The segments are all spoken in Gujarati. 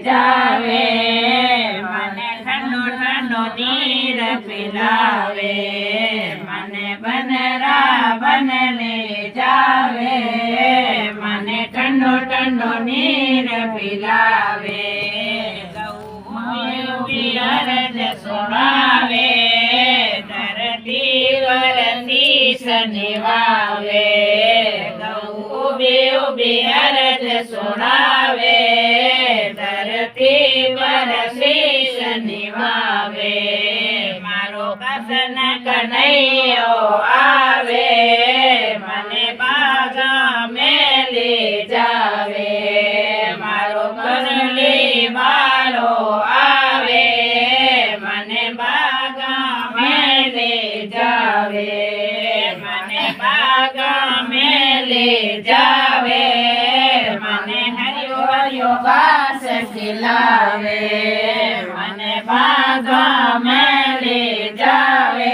જાવે મને ઠંડો ઠંડો નીર પીલાવે મને બનરા બનલે જાવે મને ઠંડો ઠંડો નીર પીલાવે ગૌ અરજ સુણાવે ધરતી વરતી શનિવાવે ગૌ ઉભી અરજ સુણાવે ધરતી વરતી શનિવાવે મારો કસન કનૈયો આવે મને બાગા મેલી જાવે મારો કરલી વાળો આવે મને બાગા મેલી જાવે મને બાગા મેલી જાવે મને હરિયો હરિયો ઘાસ ખિલાવે મને બાગા મેલી જાવે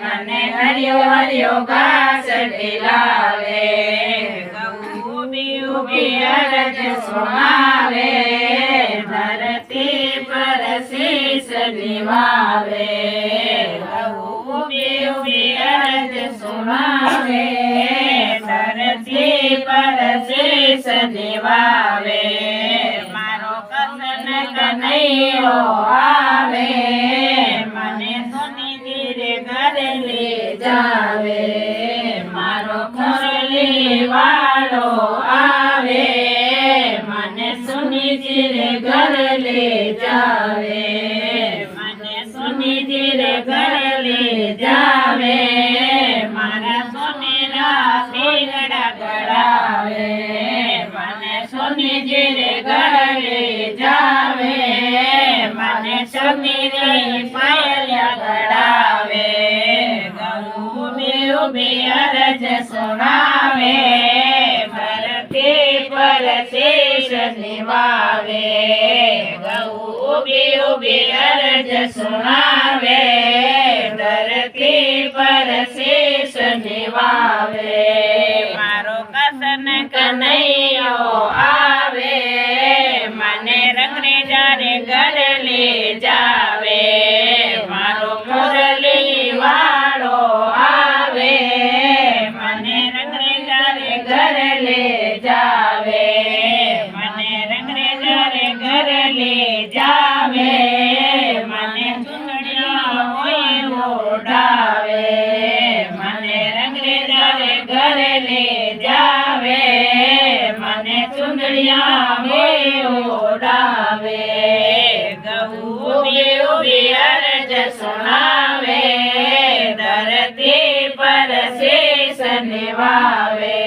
મને હરિયો હરિયો ઘાસ ખિલાવે ગૌ ઉભી અરજ સુણાવે ધરતી પર શીશ નિવાવે ગૌ ઉભી અરજ સુણાવે ધરતી પર શીશ નિવાવે મારો કસન કનૈયો આવે મને સોની ધીરે ઘરે લઈ જાવે મારો ખોરલી વાળો આવે મને સોની ધીરે ઘરે લઈ જાવે મને સોની ધીરે ઘરે લઈ જાવે મારા સોનેરા શીંગડા ગળાવે મને સોની ધીરે ઘરે લઈ જાવે મને સોની પાયલિયા ગળાવે ગૌ ઉભી અરજ સુણાવે ધરતી પર શીશ નિવાવે ગૌ ઉભી અરજ સુણાવે ધરતી પર શીશ નિવાવે મારો કસન કનૈયો આવે મને રંગને જારે ઘરે લઈ જાવે મારો મુરલી વાળો આવે મને રંગને જારે ઘરે લઈ જાવે મને રંગને જારે ઘરે લઈ જાવે મને ચૂંદડિયા હોય ઓઢાવે મને રંગને જારે ઘરે લઈ જાવે મને ચૂંદડિયા હોય ઓઢાવે ગૌ ઉભી અરજ સુણાવે ધરતી પર શીશ નિવાવે।